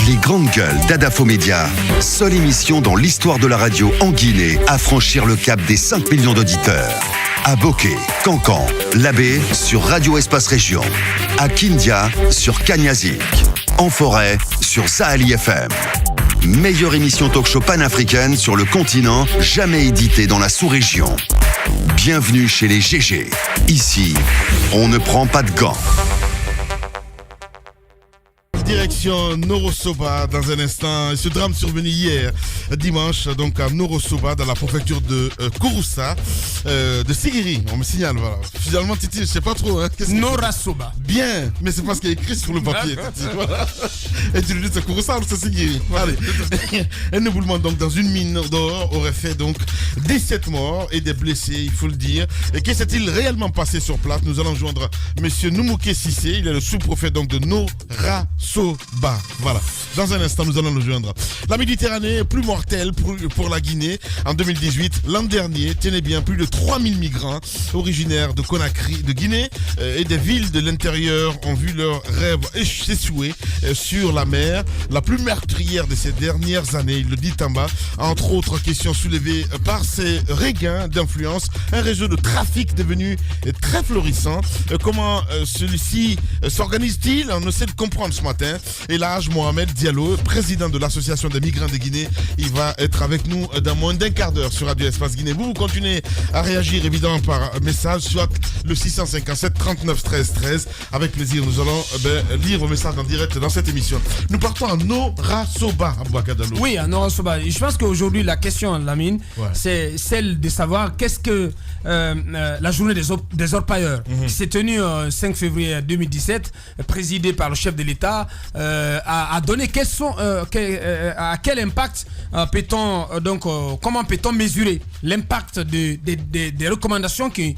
Les Grandes Gueules d'Adafo Média, seule émission dans l'histoire de la radio en Guinée à franchir le cap des 5 millions d'auditeurs. À Bokeh, Cancan, Labé sur Radio Espace Région. À Kindia sur Kanyazik. En forêt sur Sahali FM. Meilleure émission talk-show panafricaine sur le continent, jamais éditée dans la sous-région. Bienvenue chez les GG. Ici, on ne prend pas de gants. Direction Norosoba dans un instant. Ce drame survenu hier dimanche donc à Norosoba dans la préfecture de Kouroussa de Sigiri. On me signale voilà. Finalement Titi, je sais pas trop hein. Norosoba. Bien, mais c'est pas ce qui est écrit sur le papier Titi. Voilà. Et tu lui dis c'est Kouroussa ou c'est Sigiri. Allez. Un éboulement donc dans une mine d'or aurait fait donc 17 morts et des blessés, il faut le dire. Et que s'est-il réellement passé sur place? Nous allons joindre monsieur Noumouké Sissé, il est le sous-préfet donc de Norosoba. Voilà. Dans un instant, nous allons le joindre. La Méditerranée est plus mortelle pour la Guinée. En 2018, l'an dernier, tenez bien, plus de 3000 migrants originaires de Conakry, de Guinée et des villes de l'intérieur ont vu leurs rêves échouer sur la mer, la plus meurtrière de ces dernières années. Il le dit en bas, entre autres questions soulevées par ces regains d'influence, un réseau de trafic devenu très florissant. Comment celui-ci s'organise-t-il? On essaie de comprendre ce matin. Et là, Mohamed Diallo, président de l'association des migrants de Guinée, il va être avec nous dans moins d'un quart d'heure sur Radio Espace Guinée. Vous continuez à réagir évidemment par message, soit le 657 39 13 13. Avec plaisir, nous allons lire vos messages en direct dans cette émission. Nous partons à Norosoba, Abouakadalo. Oui, à Norosoba. Je pense qu'aujourd'hui, la question, Lamine, c'est celle de savoir qu'est-ce que la journée des orpailleurs qui s'est tenue 5 février 2017, présidée par le chef de l'État, a donné à quel impact comment peut-on mesurer l'impact des recommandations qui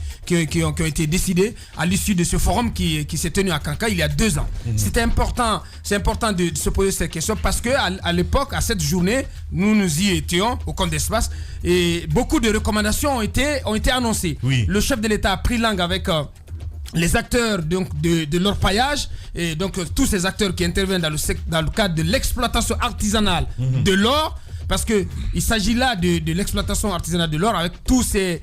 ont été décidées à l'issue de ce forum qui s'est tenu à Kanka il y a 2 ans. C'est important de se poser cette question parce que à l'époque, à cette journée, nous y étions au compte d'espace et beaucoup de recommandations ont été annoncées. Oui. Le chef de l'État a pris langue avec les acteurs donc, de l'orpaillage et donc tous ces acteurs qui interviennent dans le cadre de l'exploitation artisanale de l'or, parce que il s'agit là de l'exploitation artisanale de l'or avec tous ces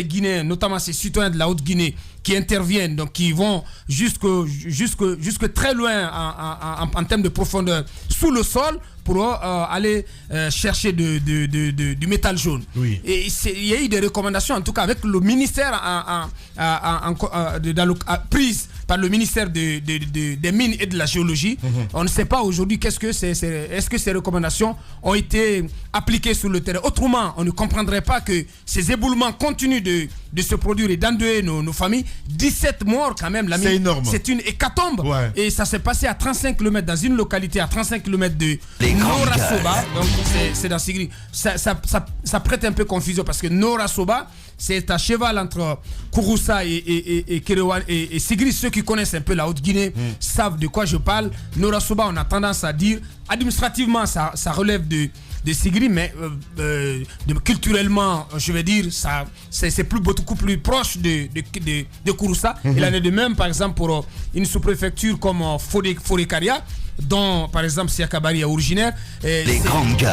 Guinéens, notamment ces citoyens de la Haute-Guinée qui interviennent, donc qui vont jusque très loin en termes de profondeur sous le sol pour aller chercher du métal jaune. Oui. Et il y a eu des recommandations, en tout cas avec le ministère prise par le ministère des Mines et de la Géologie. On ne sait pas aujourd'hui est-ce que ces recommandations ont été appliquées sur le terrain. Autrement, on ne comprendrait pas que ces éboulements continuent de se produire et d'endeuiller nos familles. 17 morts quand même, c'est énorme. C'est une hécatombe. Ouais. Et ça s'est passé à 35 km dans une localité à 35 km de Norosoba. Donc c'est dans Sigiri. Ça prête un peu confusion parce que Norosoba, c'est à cheval entre Kouroussa et Kéréwan et Sigiri. Ceux qui connaissent un peu la Haute-Guinée savent de quoi je parle. Norosoba, on a tendance à dire administrativement ça relève de Sigiri, mais culturellement, je vais dire, c'est beaucoup plus proche de Kouroussa. Il en est de même, par exemple, pour une sous-préfecture comme Forêt-Karia, dont, par exemple, Siakabari est originaire. Les Grandes Gueules.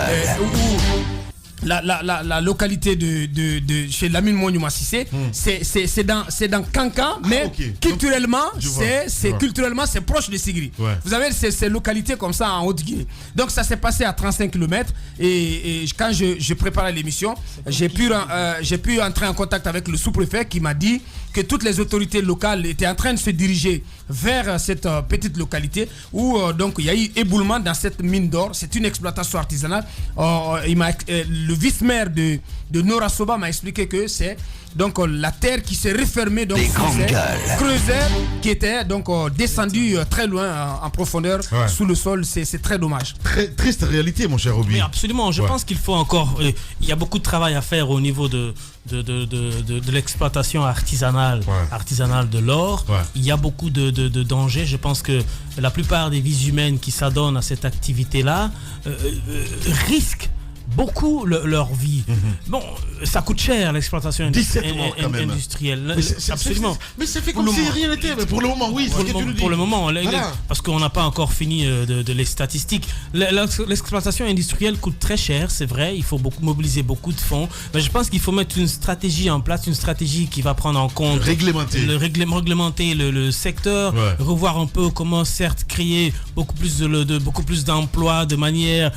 La localité de chez Lamine Mouniouma Sissé, c'est dans Kankan, mais culturellement, culturellement c'est proche de Sigiri. Ouais. Vous avez ces localités comme ça en Haute-Guinée. Donc ça s'est passé à 35 km et quand je préparais l'émission, j'ai pu entrer en contact avec le sous-préfet qui m'a dit que toutes les autorités locales étaient en train de se diriger vers cette petite localité où donc il y a eu éboulement dans cette mine d'or. C'est une exploitation artisanale. Le vice-maire de Norosoba m'a expliqué que c'est donc la terre qui s'est refermée donc sur ces creuseurs qui étaient donc descendus très loin en profondeur sous le sol. C'est très dommage. Très triste réalité, mon cher Obi. Oui, absolument. Je pense qu'il faut encore. Il y a beaucoup de travail à faire au niveau de l'exploitation artisanale de l'or. Ouais. Il y a beaucoup de dangers. Je pense que la plupart des vies humaines qui s'adonnent à cette activité-là risquent beaucoup leur vie. Bon, ça coûte cher l'exploitation 17 morts quand même. Industrielle. Absolument. Mais ça fait comme si rien n'était. Mais pour le moment, oui. Pour le moment, parce qu'on n'a pas encore fini de les statistiques. L'exploitation industrielle coûte très cher, c'est vrai. Il faut mobiliser beaucoup de fonds. Mais je pense qu'il faut mettre une stratégie en place, une stratégie qui va prendre en compte réglementer le secteur, revoir un peu comment certes créer beaucoup plus d'emplois de manière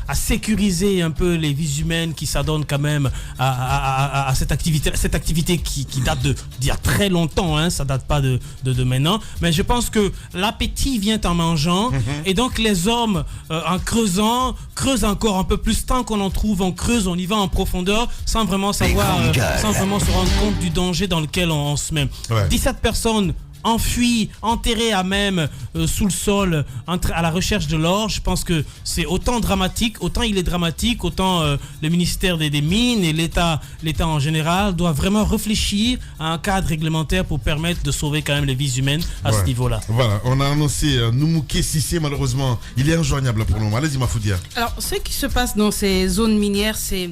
à sécuriser un peu les vies humaines qui s'adonnent quand même à cette activité qui date d'il y a très longtemps, hein, ça date pas de maintenant, mais je pense que l'appétit vient en mangeant et donc les hommes en creusant creusent encore un peu plus, tant qu'on en trouve on creuse, on y va en profondeur sans vraiment savoir, sans vraiment se rendre compte du danger dans lequel on se met. 17 personnes enfuis, enterrés à même sous le sol à la recherche de l'or. Je pense que c'est autant il est dramatique, autant le ministère des Mines et l'État en général doit vraiment réfléchir à un cadre réglementaire pour permettre de sauver quand même les vies humaines à ce niveau-là. Voilà, on a annoncé Noumouké Sissé, malheureusement, il est injoignable pour le moment. Allez-y, Mafoudia. Alors, ce qui se passe dans ces zones minières, c'est...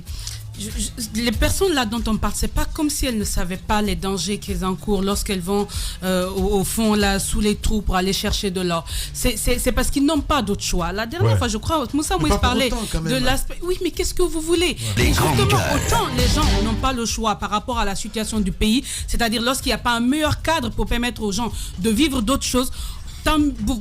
les personnes là dont on parle, c'est pas comme si elles ne savaient pas les dangers qu'elles encourent lorsqu'elles vont au fond là sous les trous pour aller chercher de l'or. C'est parce qu'ils n'ont pas d'autre choix. La dernière fois, je crois, Moussa Moïse parlait de l'aspect. Oui, mais qu'est-ce que vous voulez? Et justement, autant les gens n'ont pas le choix par rapport à la situation du pays, c'est-à-dire lorsqu'il n'y a pas un meilleur cadre pour permettre aux gens de vivre d'autres choses.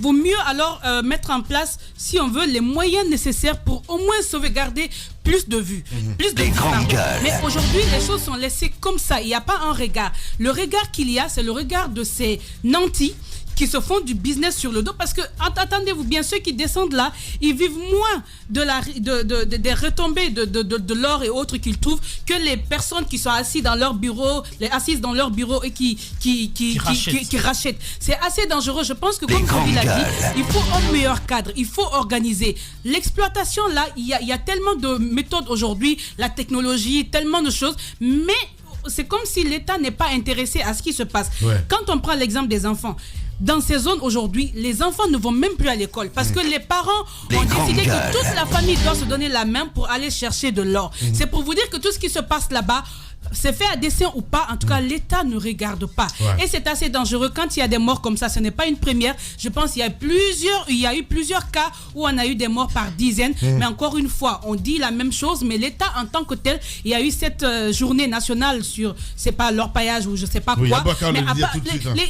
Vaut mieux alors mettre en place, si on veut, les moyens nécessaires pour au moins sauvegarder plus de vues. Mais aujourd'hui, les choses sont laissées comme ça. Il n'y a pas un regard. Le regard qu'il y a, c'est le regard de ces nantis qui se font du business sur le dos, parce que, attendez-vous bien, ceux qui descendent là, ils vivent moins des retombées de l'or et autres qu'ils trouvent que les personnes qui sont assises dans leur bureau et qui rachètent. C'est assez dangereux. Je pense que, comme Kobi l'a dit, il faut un meilleur cadre, il faut organiser. L'exploitation là, il y a tellement de méthodes aujourd'hui, la technologie, tellement de choses, mais c'est comme si l'État n'est pas intéressé à ce qui se passe. Quand on prend l'exemple des enfants, dans ces zones aujourd'hui, les enfants ne vont même plus à l'école parce que les parents ont décidé que toute la famille doit se donner la main pour aller chercher de l'or. C'est pour vous dire que tout ce qui se passe là-bas, c'est fait à dessein ou pas, en tout cas l'État ne regarde pas. Et c'est assez dangereux quand il y a des morts comme ça. Ce n'est pas une première. Je pense qu'il y a eu plusieurs cas où on a eu des morts par dizaines. Mais encore une fois, on dit la même chose, mais l'État en tant que tel, il y a eu cette journée nationale sur, c'est pas l'orpaillage ou je sais pas quoi. Mais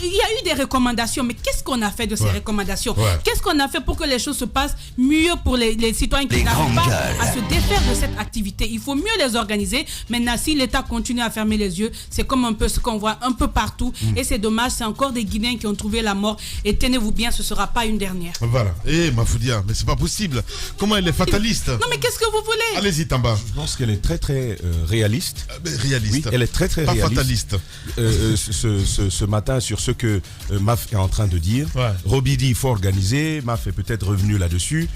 il y a eu des recommandations, mais qu'est-ce qu'on a fait de ces recommandations? Qu'est-ce qu'on a fait pour que les choses se passent mieux pour les citoyens qui n'arrivent pas à se défaire de cette activité? Il faut mieux les organiser. Maintenant, si l'État continue à fermer les yeux, c'est comme un peu ce qu'on voit un peu partout. Et c'est dommage, c'est encore des Guinéens qui ont trouvé la mort. Et tenez-vous bien, ce ne sera pas une dernière. Voilà. Mafoudia, mais c'est pas possible. Comment elle est fataliste? Non, mais qu'est-ce que vous voulez? Allez-y, Tamba. Je pense qu'elle est très, très réaliste. Réaliste. Oui, elle est très, très pas réaliste. Fataliste. Ce matin, sur ce que Maf est en train de dire, Roby dit il faut organiser. Maf est peut-être revenu là-dessus.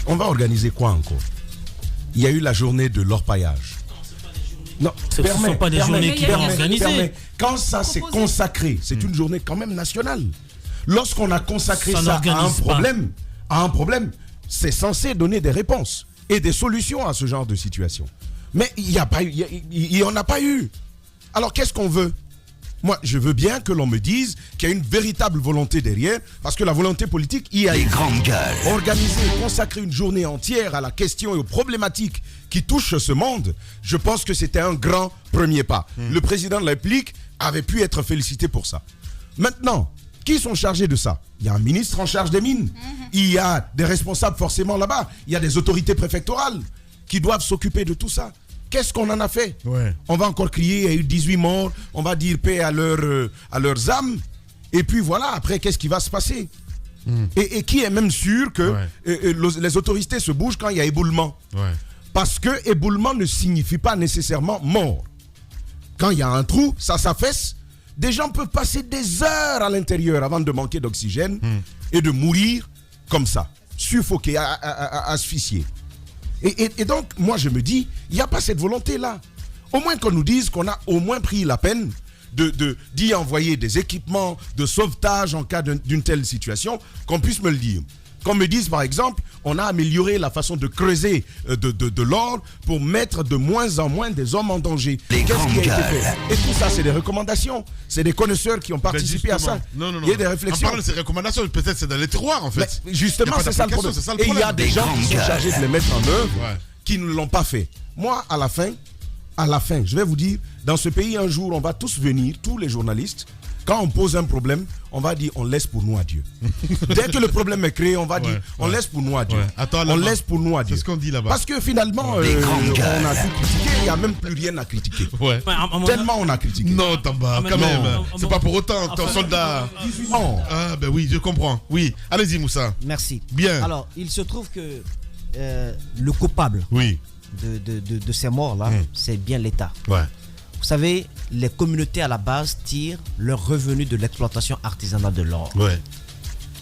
On va organiser quoi encore? Il y a eu la journée de l'orpaillage. Non, ce ne sont pas des journées qui sont organisées. Quand ça s'est consacré, c'est une journée quand même nationale. Lorsqu'on a consacré ça à un problème, c'est censé donner des réponses et des solutions à ce genre de situation. Mais il n'y en a pas eu. Alors qu'est-ce qu'on veut? Moi, je veux bien que l'on me dise qu'il y a une véritable volonté derrière, parce que la volonté politique, il y a une grande gueule. Organiser, consacrer une journée entière à la question et aux problématiques qui touchent ce monde, je pense que c'était un grand premier pas. Le président de la République avait pu être félicité pour ça. Maintenant, qui sont chargés de ça? Il y a un ministre en charge des mines. Il y a des responsables forcément là-bas. Il y a des autorités préfectorales qui doivent s'occuper de tout ça. Qu'est-ce qu'on en a fait? On va encore crier, il y a eu 18 morts, on va dire paix à leurs âmes, et puis voilà, après, qu'est-ce qui va se passer? Et qui est même sûr que les autorités se bougent quand il y a éboulement? Parce que éboulement ne signifie pas nécessairement mort. Quand il y a un trou, ça s'affaisse, des gens peuvent passer des heures à l'intérieur avant de manquer d'oxygène et de mourir comme ça, suffoqués, asphyxiés. Et donc, moi, je me dis, il n'y a pas cette volonté-là. Au moins qu'on nous dise qu'on a au moins pris la peine d'y envoyer des équipements de sauvetage en cas d'une telle situation, qu'on puisse me le dire. Qu'on me dise par exemple, on a amélioré la façon de creuser de l'or pour mettre de moins en moins des hommes en danger. Qu'est-ce qui a été fait? Et tout ça, c'est des recommandations. C'est des connaisseurs qui ont participé à ça. Non. Il y a des réflexions. On parle de ces recommandations, peut-être c'est dans les tiroirs en fait. Mais justement, c'est ça le problème. Et il y a des gens qui sont chargés de les mettre en œuvre qui ne l'ont pas fait. Moi, à la fin, je vais vous dire, dans ce pays, un jour, on va tous venir, tous les journalistes. Quand on pose un problème, on va dire on laisse pour nous à Dieu. Dès que le problème est créé, on va dire on laisse pour nous à Dieu. Attends, on laisse pour nous à Dieu. C'est ce qu'on dit là-bas. Parce que finalement, on a tout critiqué, il n'y a même plus rien à critiquer. Tellement on a critiqué. Non, Tamba, quand même. C'est pas pour autant ton soldat. Ah, ben oui, je comprends. Oui, allez-y, Moussa. Merci. Bien. Alors, il se trouve que le coupable de ces morts-là, c'est bien l'État. Ouais. Vous savez, les communautés à la base tirent leurs revenus de l'exploitation artisanale de l'or. Ouais.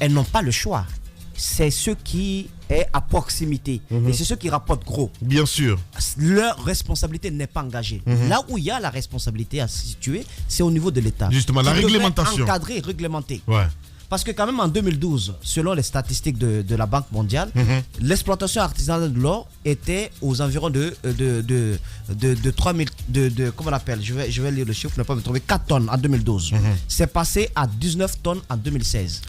Elles n'ont pas le choix. C'est ce qui est à proximité. Et c'est ceux qui rapportent gros. Bien sûr. Leur responsabilité n'est pas engagée. Là où il y a la responsabilité à se situer, c'est au niveau de l'État. Justement, la réglementation. Encadrer, réglementer. Ouais. Parce que quand même en 2012, selon les statistiques de la Banque mondiale, l'exploitation artisanale de l'or était aux environs de 3000, comment on appelle, je vais lire le chiffre pour ne pas me tromper, 4 tonnes en 2012. C'est passé à 19 tonnes en 2016.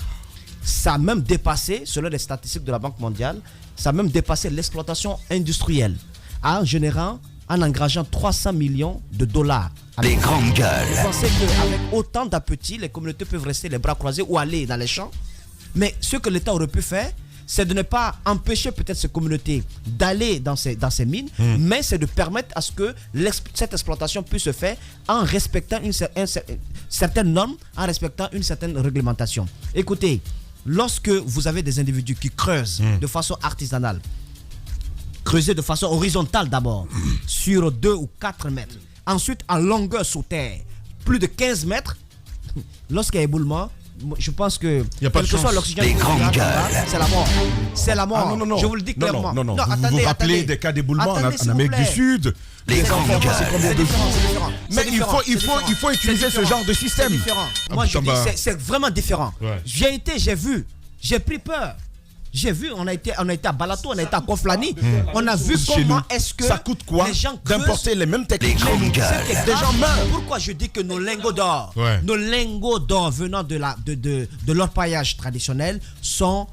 Ça a même dépassé, selon les statistiques de la Banque mondiale, ça a même dépassé l'exploitation industrielle en générant, en engageant 300 millions de dollars. Les grandes gueules. Vous pensez qu'avec autant d'appétit, les communautés peuvent rester les bras croisés ou aller dans les champs? Mais ce que l'État aurait pu faire, c'est de ne pas empêcher peut-être ces communautés d'aller dans ces mines, mais c'est de permettre à ce que cette exploitation puisse se faire en respectant une certaine norme, en respectant une certaine réglementation. Écoutez, lorsque vous avez des individus qui creusent de façon artisanale, creuser de façon horizontale d'abord, sur 2 ou 4 mètres, ensuite en longueur sous terre, plus de 15 mètres, lorsqu'il y a éboulement, je pense que quel que soit l'oxygène, c'est la mort. C'est la mort. Ah, non. Je vous le dis clairement. Non. Vous vous rappelez des cas d'éboulement en Amérique du Sud? Les grandes gueules. Mais il faut utiliser ce genre de système. C'est différent. Moi, je dis, c'est vraiment différent. Ouais. J'ai vu, j'ai pris peur. J'ai vu, on a été à Balato, on a été à Koflani. On a vu comment est-ce que ça coûte quoi les gens d'importer les mêmes techniques. Des gens meurent. Pourquoi je dis que nos lingots d'or, venant de l'orpaillage traditionnel sont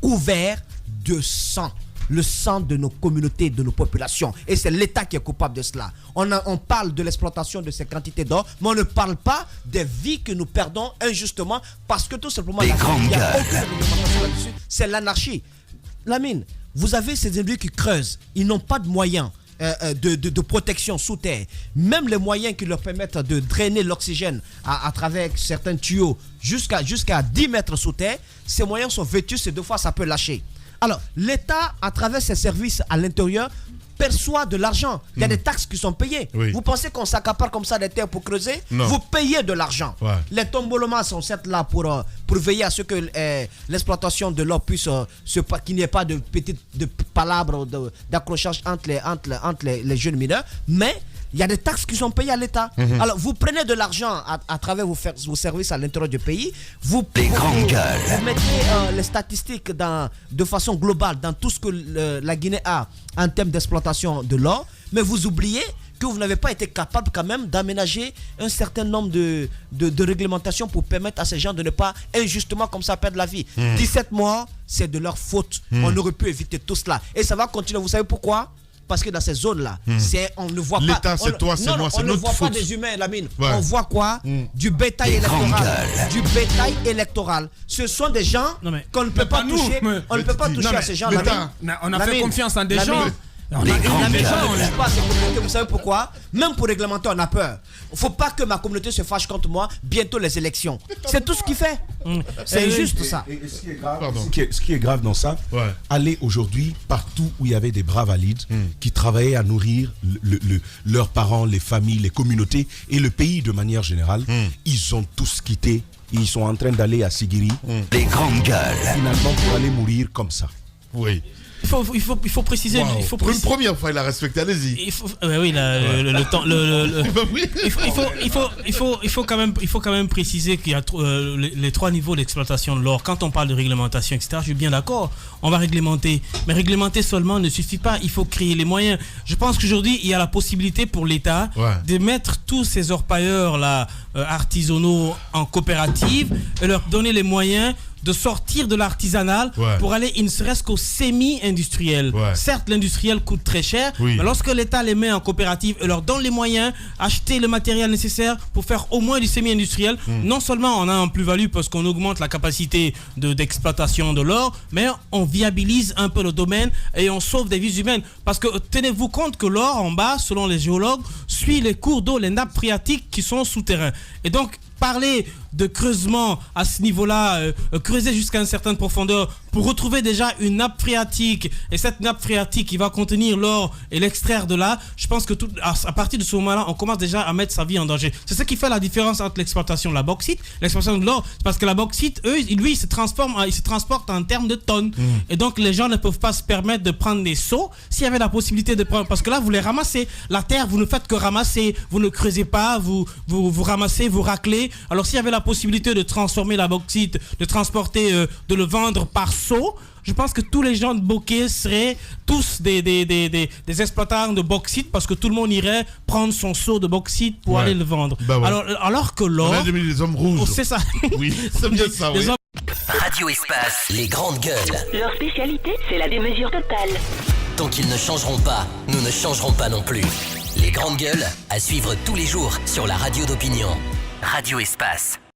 couverts de sang. Le sang de nos communautés, de nos populations. Et c'est l'État qui est coupable de cela. On parle de l'exploitation de ces quantités d'or, mais on ne parle pas des vies que nous perdons injustement parce que tout simplement, il n'y a aucune réglementation là-dessus. C'est l'anarchie. Lamine, vous avez ces individus qui creusent. Ils n'ont pas de moyens de protection sous terre. Même les moyens qui leur permettent de drainer l'oxygène à travers certains tuyaux jusqu'à 10 mètres sous terre, ces moyens sont vétustes et 2 fois ça peut lâcher. Alors, l'État, à travers ses services à l'intérieur, perçoit de l'argent. Il y a des taxes qui sont payées. Oui. Vous pensez qu'on s'accapare comme ça des terres pour creuser? Non. Vous payez de l'argent. Ouais. Les tombolomas sont certes là pour veiller à ce que l'exploitation de l'or puisse qu'il n'y ait pas de petites palabres d'accrochage entre les jeunes mineurs, mais il y a des taxes qui sont payées à l'État. Alors, vous prenez de l'argent à travers vos services à l'intérieur du pays. Vous mettez les statistiques de façon globale dans tout ce que la Guinée a en termes d'exploitation de l'or, mais vous oubliez que vous n'avez pas été capable quand même d'aménager un certain nombre de réglementations pour permettre à ces gens de ne pas injustement comme ça perdre la vie. 17 morts, c'est de leur faute. On aurait pu éviter tout cela. Et ça va continuer. Vous savez pourquoi? Parce que dans ces zones-là, on ne voit pas. L'État, c'est toi, c'est moi, c'est notre faute. On ne voit pas des humains, Lamine. Ouais. On voit quoi? Du bétail électoral. Du bétail électoral. Ce sont des gens qu'on ne peut pas toucher. On ne peut pas toucher à ces gens, Lamine. On a fait confiance en des gens. Vous savez pourquoi? Même pour réglementer, on a peur. Il ne faut pas que ma communauté se fâche contre moi. Bientôt les élections. C'est tout ce qu'il fait. C'est juste ça. Et ce qui est grave dans ça, aller aujourd'hui partout où il y avait des bras valides qui travaillaient à nourrir leurs parents, les familles, les communautés et le pays de manière générale, ils ont tous quitté. Ils sont en train d'aller à Sigiri. Les grandes gueules. Finalement pour aller mourir comme ça. Oui. Il faut préciser. Wow. Pour une première fois, il a respecté. Allez-y. Le temps. Il faut quand même préciser qu'il y a les 3 niveaux d'exploitation de l'or. Quand on parle de réglementation, etc., je suis bien d'accord. On va réglementer, mais réglementer seulement ne suffit pas. Il faut créer les moyens. Je pense qu'aujourd'hui, il y a la possibilité pour l'État de mettre tous ces orpailleurs là artisanaux en coopérative et leur donner les moyens de sortir de l'artisanal pour aller, il ne serait-ce qu'au semi-industriel. Certes, l'industriel coûte très cher, mais lorsque l'État les met en coopérative et leur donne les moyens, acheter le matériel nécessaire pour faire au moins du semi-industriel, non seulement on a un plus-value parce qu'on augmente la capacité d'exploitation de l'or, mais on viabilise un peu le domaine et on sauve des vies humaines. Parce que tenez-vous compte que l'or en bas, selon les géologues, suit les cours d'eau, les nappes phréatiques qui sont souterrains. Et donc, parler de creusement à ce niveau-là, creuser jusqu'à une certaine profondeur pour retrouver déjà une nappe phréatique, et cette nappe phréatique qui va contenir l'or et l'extraire de là, je pense que à partir de ce moment-là, on commence déjà à mettre sa vie en danger. C'est ce qui fait la différence entre l'exploitation de la bauxite, l'exploitation de l'or, parce que la bauxite, lui, il se transporte en termes de tonnes. Et donc, les gens ne peuvent pas se permettre de prendre des seaux s'il y avait la possibilité de prendre, parce que là, vous les ramassez. La terre, vous ne faites que ramasser, vous ne creusez pas, vous ramassez, vous raclez. Alors, s'il y avait la possibilité de transformer la bauxite, de transporter, de le vendre par seau, je pense que tous les gens de Bokeh seraient tous des exploitants de bauxite, parce que tout le monde irait prendre son seau de bauxite pour aller le vendre. Alors que l'or... On a devenu les hommes rouges. C'est ça. Oui, c'est bien ça, oui. Radio Espace, les grandes gueules. Leur spécialité, c'est la démesure totale. Tant qu'ils ne changeront pas, nous ne changerons pas non plus. Les grandes gueules, à suivre tous les jours sur la radio d'opinion. Radio Espace.